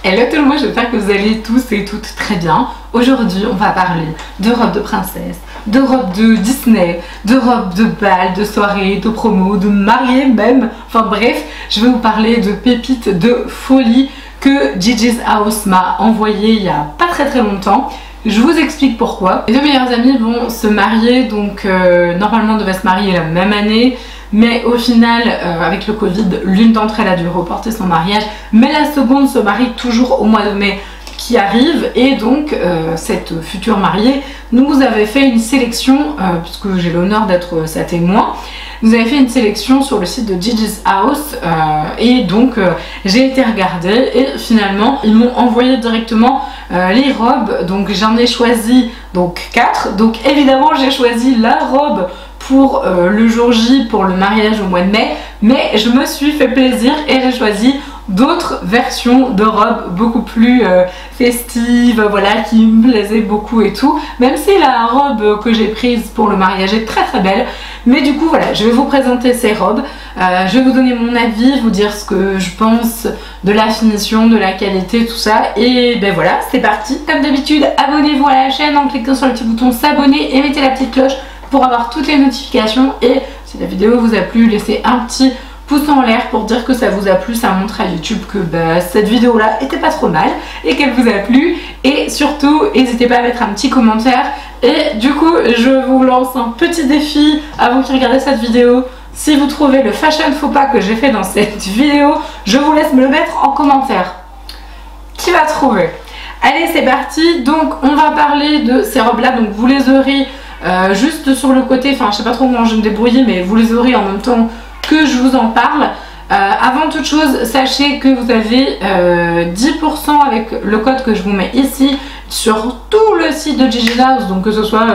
Hello tout le monde, j'espère que vous allez tous et toutes très bien. Aujourd'hui, on va parler de robes de princesse, de robes de Disney, de robes de bal, de soirée, de promo, de mariée même. Enfin bref, je vais vous parler de pépites de folie que Gigi's House m'a envoyé il y a pas très longtemps. Je vous explique pourquoi. Les deux meilleures amies vont se marier, donc normalement devaient se marier la même année. Mais au final, avec le Covid, l'une d'entre elles a dû reporter son mariage. Mais la seconde se marie toujours au mois de mai qui arrive. Et donc, cette future mariée nous avait fait une sélection, puisque j'ai l'honneur d'être sa témoin, nous avait fait une sélection sur le site de Gigi's House. Et donc, j'ai été regarder et finalement, ils m'ont envoyé directement les robes. Donc, j'en ai choisi donc 4. Donc, évidemment, j'ai choisi la robe pour le jour J, pour le mariage au mois de mai, mais je me suis fait plaisir et j'ai choisi d'autres versions de robes beaucoup plus festives, voilà, qui me plaisaient beaucoup et tout, même si la robe que j'ai prise pour le mariage est très belle. Mais du coup voilà, je vais vous présenter ces robes, je vais vous donner mon avis, vous dire ce que je pense de la finition, de la qualité, tout ça, et ben voilà, c'est parti. Comme d'habitude, abonnez-vous à la chaîne en cliquant sur le petit bouton s'abonner et mettez la petite cloche pour avoir toutes les notifications. Et si la vidéo vous a plu, laissez un petit pouce en l'air pour dire que ça vous a plu, ça montre à YouTube que bah, cette vidéo là était pas trop mal et qu'elle vous a plu. Et surtout n'hésitez pas à mettre un petit commentaire. Et du coup je vous lance un petit défi avant de regarder cette vidéo. Si vous trouvez le fashion faux pas que j'ai fait dans cette vidéo, je vous laisse me le mettre en commentaire. Qui va trouver? Allez, c'est parti. Donc on va parler de ces robes là, donc vous les aurez juste sur le côté, enfin je sais pas trop comment je vais me débrouiller, mais vous les aurez en même temps que je vous en parle. Avant toute chose, sachez que vous avez 10% avec le code que je vous mets ici sur tout le site de Gigi's House, donc que ce soit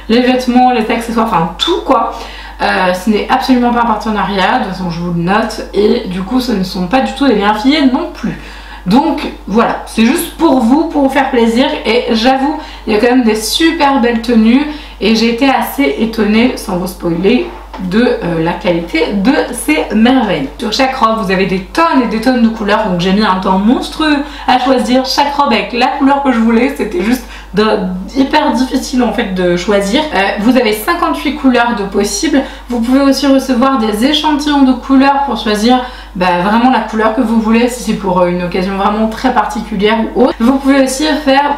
les vêtements, les accessoires, enfin tout quoi. Ce n'est absolument pas un partenariat, de toute façon je vous le note, et du coup ce ne sont pas du tout des liens affiliés non plus. Donc voilà, c'est juste pour vous faire plaisir. Et j'avoue, il y a quand même des super belles tenues et j'ai été assez étonnée, sans vous spoiler, de la qualité de ces merveilles. Sur chaque robe vous avez des tonnes et des tonnes de couleurs, donc j'ai mis un temps monstrueux à choisir chaque robe avec la couleur que je voulais. C'était juste hyper difficile en fait de choisir. Vous avez 58 couleurs de possibles. Vous pouvez aussi recevoir des échantillons de couleurs pour choisir vraiment la couleur que vous voulez, si c'est pour une occasion vraiment très particulière ou autre. Vous pouvez aussi faire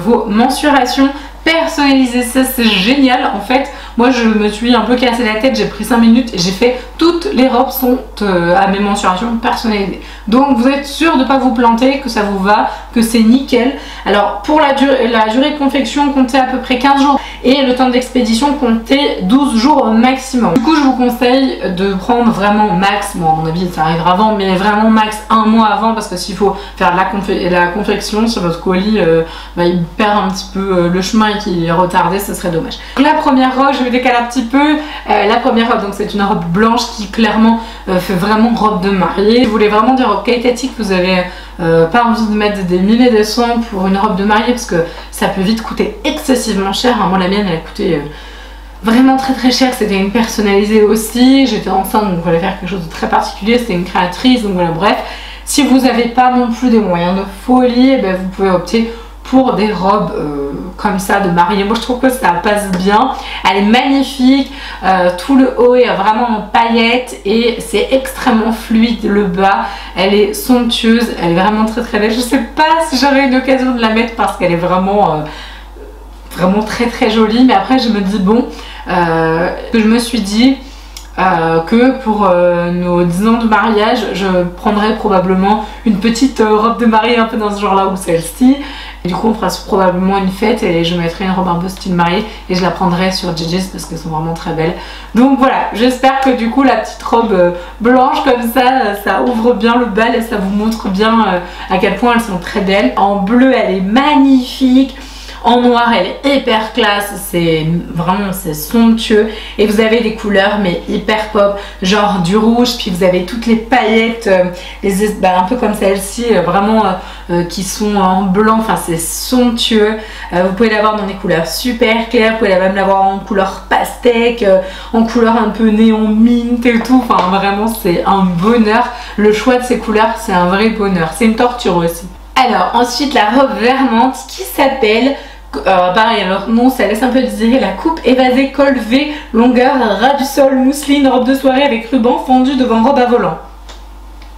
vos mensurations personnalisées, ça c'est génial en fait. Moi je me suis un peu cassé la tête, j'ai pris 5 minutes et j'ai fait toutes les robes sont à mes mensurations personnalisées. Donc vous êtes sûr de ne pas vous planter, que ça vous va, que c'est nickel. Alors pour la durée de confection, comptez à peu près 15 jours et le temps d'expédition, comptez 12 jours au maximum. Du coup je vous conseille de prendre vraiment max, bon à mon avis ça arrivera avant, mais vraiment max un mois avant, parce que s'il faut faire la confection sur votre colis, il perd un petit peu le chemin et qu'il est retardé, ce serait dommage. Donc, la première robe, je vais décaler un petit peu. La première robe, donc c'est une robe blanche qui clairement fait vraiment robe de mariée. Si vous voulez vraiment des robes qualitatives, vous avez pas envie de mettre des milliers de cents pour une robe de mariée, parce que ça peut vite coûter excessivement cher. Moi la mienne elle a coûté vraiment très cher, c'était une personnalisée aussi. J'étais enceinte donc il fallait faire quelque chose de très particulier, c'était une créatrice, donc voilà, bref. Si vous n'avez pas non plus des moyens de folie, vous pouvez opter pour des robes comme ça de mariée. Moi je trouve que ça passe bien, elle est magnifique, tout le haut est vraiment en paillettes et c'est extrêmement fluide, le bas elle est somptueuse, elle est vraiment très belle. Je sais pas si j'aurai une occasion de la mettre parce qu'elle est vraiment très jolie, mais après je me dis bon, je me suis dit que pour nos 10 ans de mariage je prendrais probablement une petite robe de mariée un peu dans ce genre là ou celle-ci, et du coup on fera probablement une fête et je mettrai une robe un peu style mariée et je la prendrai sur Gigi's parce qu'elles sont vraiment très belles. Donc voilà, j'espère que du coup la petite robe blanche comme ça ouvre bien le bal et ça vous montre bien à quel point elles sont très belles. En bleu elle est magnifique, en noir elle est hyper classe, c'est vraiment c'est somptueux, et vous avez des couleurs mais hyper pop, genre du rouge, puis vous avez toutes les paillettes, un peu comme celle-ci, vraiment qui sont en blanc, enfin c'est somptueux. Vous pouvez l'avoir dans des couleurs super claires, vous pouvez même l'avoir en couleur pastèque, en couleur un peu néon mint et tout, enfin vraiment c'est un bonheur. Le choix de ces couleurs c'est un vrai bonheur, c'est une torture aussi. Alors ensuite la robe Vermante qui s'appelle, pareil alors non ça laisse un peu désirer, la coupe évasée col V, longueur ras du sol, mousseline, robe de soirée avec ruban fendu devant robe à volant.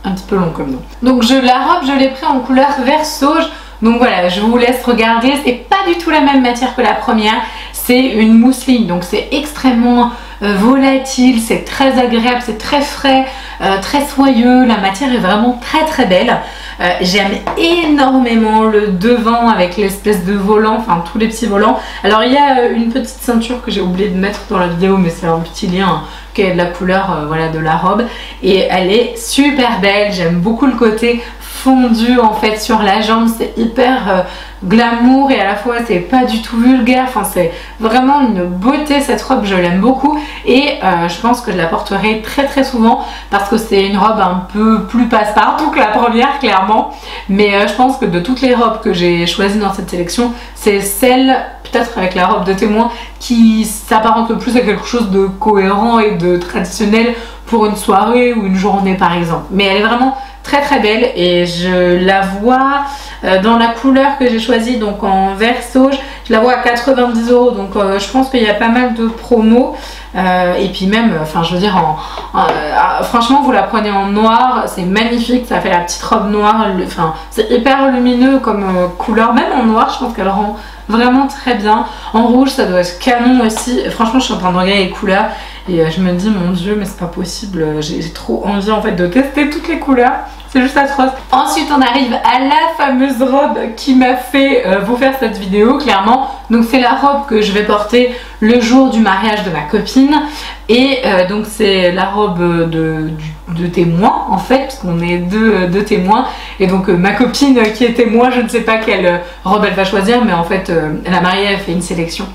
Un petit peu long comme nom. Donc la robe je l'ai pris en couleur vert sauge. Donc voilà, je vous laisse regarder, c'est pas du tout la même matière que la première, c'est une mousseline, donc c'est extrêmement volatile, c'est très agréable, c'est très frais, très soyeux, la matière est vraiment très belle. J'aime énormément le devant avec l'espèce de volant, enfin tous les petits volants. Alors il y a une petite ceinture que j'ai oublié de mettre dans la vidéo, mais c'est un petit lien qui est de la couleur voilà, de la robe, et elle est super belle, j'aime beaucoup le côté fondu en fait sur la jambe, c'est hyper glamour et à la fois c'est pas du tout vulgaire, enfin c'est vraiment une beauté cette robe, je l'aime beaucoup et je pense que je la porterai très souvent parce que c'est une robe un peu plus passe-partout que la première clairement, mais je pense que de toutes les robes que j'ai choisies dans cette sélection, c'est celle, peut-être avec la robe de témoin, qui s'apparente le plus à quelque chose de cohérent et de traditionnel pour une soirée ou une journée par exemple, mais elle est vraiment très belle et je la vois dans la couleur que j'ai choisie, donc en vert sauge, je la vois à 90 €, donc je pense qu'il y a pas mal de promos et puis même, enfin je veux dire, franchement vous la prenez en noir, c'est magnifique, ça fait la petite robe noire, enfin c'est hyper lumineux comme couleur, même en noir je pense qu'elle rend vraiment très bien. En rouge ça doit être canon aussi, franchement je suis en train de regarder les couleurs et je me dis mon dieu mais c'est pas possible, j'ai trop envie en fait de tester toutes les couleurs, c'est juste atroce. Ensuite on arrive à la fameuse robe qui m'a fait vous faire cette vidéo clairement, donc c'est la robe que je vais porter le jour du mariage de ma copine et donc c'est la robe de témoin en fait, parce qu'on est deux témoins et donc ma copine qui est témoin, je ne sais pas quelle robe elle va choisir, mais en fait la mariée a fait une sélection.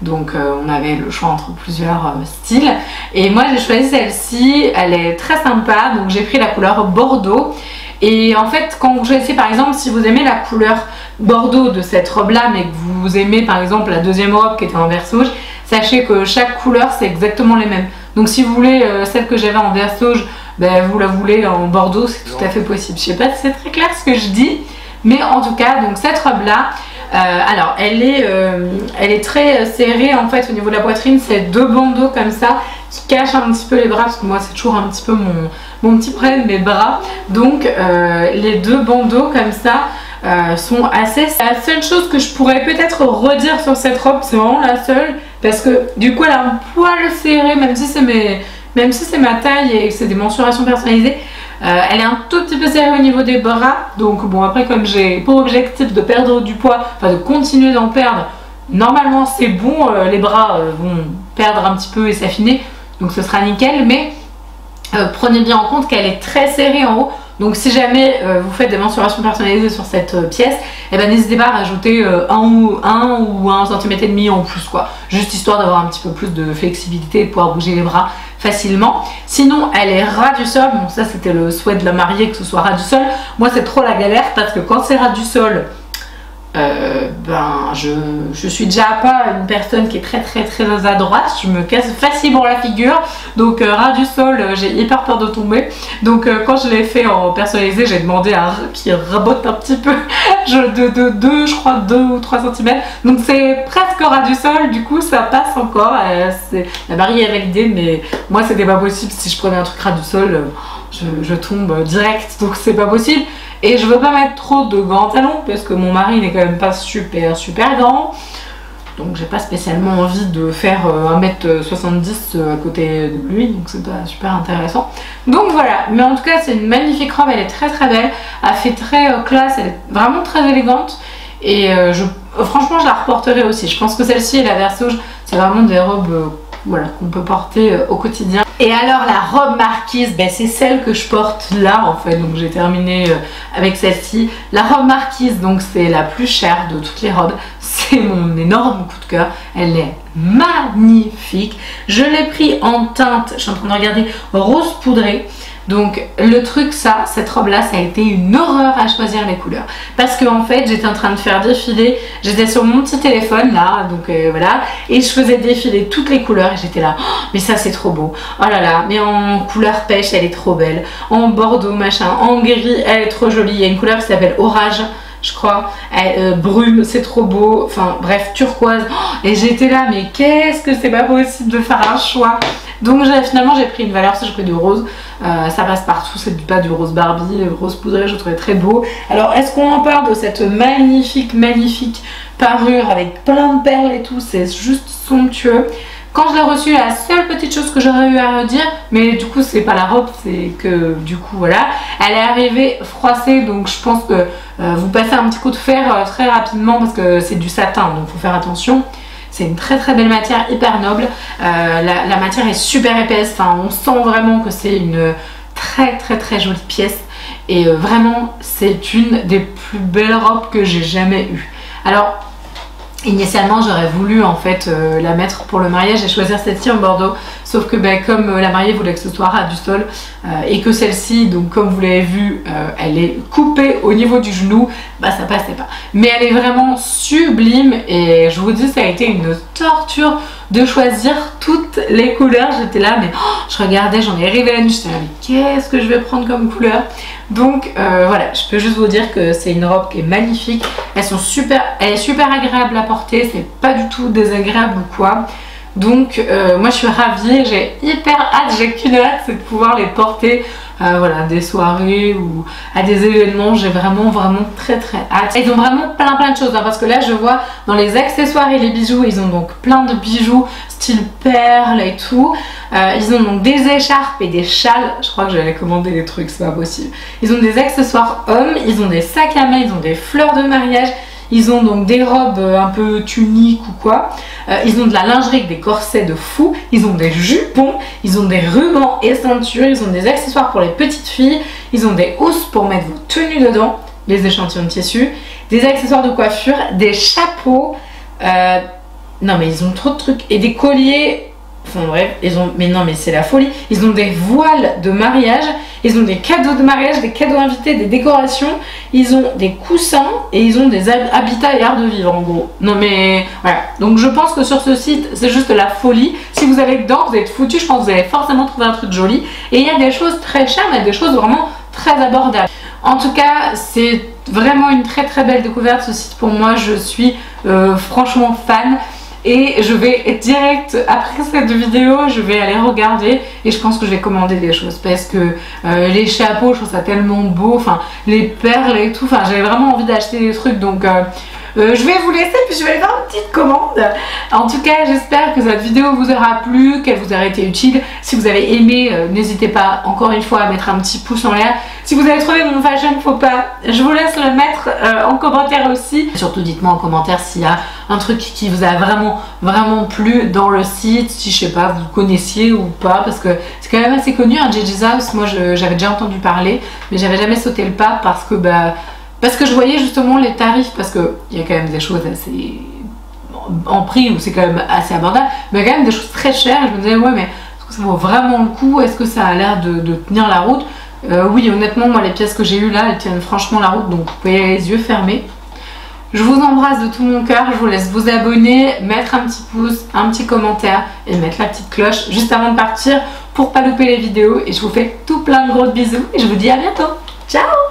Donc on avait le choix entre plusieurs styles et moi j'ai choisi celle-ci, elle est très sympa, donc j'ai pris la couleur bordeaux et en fait quand vous choisissez par exemple, si vous aimez la couleur bordeaux de cette robe là mais que vous aimez par exemple la deuxième robe qui était en vert sauge, sachez que chaque couleur c'est exactement les mêmes, donc si vous voulez celle que j'avais en vert sauge, ben, vous la voulez en bordeaux, c'est tout à fait possible. Je sais pas si c'est très clair ce que je dis, mais en tout cas donc cette robe là, alors elle est très serrée en fait au niveau de la poitrine, c'est deux bandeaux comme ça qui cachent un petit peu les bras parce que moi c'est toujours un petit peu mon petit problème, mes bras, donc les deux bandeaux comme ça sont assez... La seule chose que je pourrais peut-être redire sur cette robe, c'est vraiment la seule, parce que du coup elle a un poil serré, même si c'est ma taille et que c'est des mensurations personnalisées. Elle est un tout petit peu serrée au niveau des bras, donc bon après comme j'ai pour objectif de perdre du poids, enfin de continuer d'en perdre, normalement c'est bon, les bras vont perdre un petit peu et s'affiner, donc ce sera nickel, mais prenez bien en compte qu'elle est très serrée en haut, donc si jamais vous faites des mensurations personnalisées sur cette pièce, eh ben, n'hésitez pas à rajouter 1 ou 1,5 cm en plus quoi, juste histoire d'avoir un petit peu plus de flexibilité et de pouvoir bouger les bras facilement. Sinon elle est ras du sol, bon ça c'était le souhait de la mariée que ce soit ras du sol, moi c'est trop la galère parce que quand c'est ras du sol, ben je suis déjà pas une personne qui est très à droite, je me casse facilement la figure, donc ras du sol j'ai hyper peur de tomber, donc quand je l'ai fait en personnalisé j'ai demandé à qu'il rabote un petit peu je crois 2 ou 3 cm, donc c'est presque ras du sol, du coup ça passe encore, la mariée a validé, mais moi c'était pas possible, si je prenais un truc ras du sol je tombe direct, donc c'est pas possible. Et je veux pas mettre trop de grands talons parce que mon mari n'est quand même pas super grand, donc j'ai pas spécialement envie de faire 1m70 à côté de lui, donc c'est pas super intéressant. Donc voilà, mais en tout cas c'est une magnifique robe, elle est très belle, elle fait très classe, elle est vraiment très élégante et franchement je la reporterai aussi. Je pense que celle-ci et la vert sauge c'est vraiment des robes voilà, qu'on peut porter au quotidien. Et alors la robe marquise, ben, c'est celle que je porte là en fait, donc j'ai terminé avec celle-ci. La robe marquise, donc c'est la plus chère de toutes les robes, c'est mon énorme coup de cœur, elle est magnifique. Je l'ai pris en teinte, je suis en train de regarder, rose poudré. Donc le truc cette robe là ça a été une horreur à choisir les couleurs parce que en fait j'étais en train de faire défiler, j'étais sur mon petit téléphone là, donc voilà, et je faisais défiler toutes les couleurs et j'étais là, oh, mais ça c'est trop beau, oh là là, mais en couleur pêche elle est trop belle, en bordeaux machin, en gris elle est trop jolie, il y a une couleur qui s'appelle orage, je crois. Brume, c'est trop beau. Enfin bref, turquoise. Et j'étais là, mais qu'est-ce que c'est pas possible de faire un choix. Donc finalement j'ai pris une valeur, j'ai pris du rose. Ça passe partout, c'est pas du rose Barbie, le rose poudré, je trouvais très beau. Alors est-ce qu'on en parle de cette magnifique parure avec plein de perles et tout, c'est juste somptueux. Quand je l'ai reçue, la seule petite chose que j'aurais eu à redire, mais du coup c'est pas la robe, c'est que du coup voilà, elle est arrivée froissée, donc je pense que vous passez un petit coup de fer très rapidement parce que c'est du satin, donc faut faire attention. C'est une très belle matière, hyper noble. La matière est super épaisse, enfin on sent vraiment que c'est une très jolie pièce. Et vraiment c'est une des plus belles robes que j'ai jamais eues. Alors initialement j'aurais voulu en fait la mettre pour le mariage et choisir celle-ci en bordeaux, sauf que comme la mariée voulait que ce soit ras du sol et que celle-ci, donc comme vous l'avez vu, elle est coupée au niveau du genou, bah ça passait pas. Mais elle est vraiment sublime et je vous dis ça a été une torture de choisir toutes les couleurs. J'étais là mais je regardais, j'en ai rêvé la nuit, j'étais là mais qu'est-ce que je vais prendre comme couleur. Donc voilà, je peux juste vous dire que c'est une robe qui est magnifique. Elle est super agréable à porter, c'est pas du tout désagréable ou quoi. Donc moi je suis ravie, j'ai hyper hâte, j'ai qu'une hâte, c'est de pouvoir les porter voilà, des soirées ou à des événements. J'ai vraiment très hâte. Ils ont vraiment plein de choses hein, parce que là je vois dans les accessoires et les bijoux, ils ont donc plein de bijoux style perles et tout. Ils ont donc des écharpes et des châles. Je crois que j'allais commander des trucs, c'est pas possible. Ils ont des accessoires hommes, ils ont des sacs à main, ils ont des fleurs de mariage. Ils ont donc des robes un peu tuniques ou quoi. Ils ont de la lingerie avec des corsets de fou. Ils ont des jupons. Ils ont des rubans et ceintures. Ils ont des accessoires pour les petites filles. Ils ont des housses pour mettre vos tenues dedans. Les échantillons de tissu. Des accessoires de coiffure. Des chapeaux. Non mais ils ont trop de trucs. Et des colliers. Enfin bref, mais non mais c'est la folie. Ils ont des voiles de mariage, ils ont des cadeaux de mariage, des cadeaux invités, des décorations, ils ont des coussins et ils ont des habitats et art de vivre en gros. Non mais voilà, donc je pense que sur ce site c'est juste la folie. Si vous allez dedans, vous êtes foutus, je pense que vous allez forcément trouver un truc joli. Et il y a des choses très chères, mais des choses vraiment très abordables. En tout cas, c'est vraiment une très belle découverte ce site pour moi. Je suis franchement fan. Et je vais direct, après cette vidéo, je vais aller regarder et je pense que je vais commander des choses parce que les chapeaux, je trouve ça tellement beau, enfin les perles et tout, enfin j'avais vraiment envie d'acheter des trucs donc je vais vous laisser puis je vais aller faire une petite commande. En tout cas, j'espère que cette vidéo vous aura plu, qu'elle vous aura été utile. Si vous avez aimé, n'hésitez pas encore une fois à mettre un petit pouce en l'air. Si vous avez trouvé mon fashion faux pas, je vous laisse le mettre en commentaire aussi. Surtout dites-moi en commentaire s'il y a un truc qui vous a vraiment plu dans le site, si je sais pas, vous connaissiez ou pas, parce que c'est quand même assez connu, hein, JJ's House. Moi j'avais déjà entendu parler, mais j'avais jamais sauté le pas parce que je voyais justement les tarifs, parce qu'il y a quand même des choses assez en prix où c'est quand même assez abordable, mais il y a quand même des choses très chères. Et je me disais ouais mais est-ce que ça vaut vraiment le coup, est-ce que ça a l'air de tenir la route? Oui honnêtement moi les pièces que j'ai eues là elles tiennent franchement la route, donc vous pouvez y aller les yeux fermés. Je vous embrasse de tout mon cœur, je vous laisse vous abonner, mettre un petit pouce, un petit commentaire et mettre la petite cloche juste avant de partir pour pas louper les vidéos. Et je vous fais tout plein de gros bisous et je vous dis à bientôt. Ciao!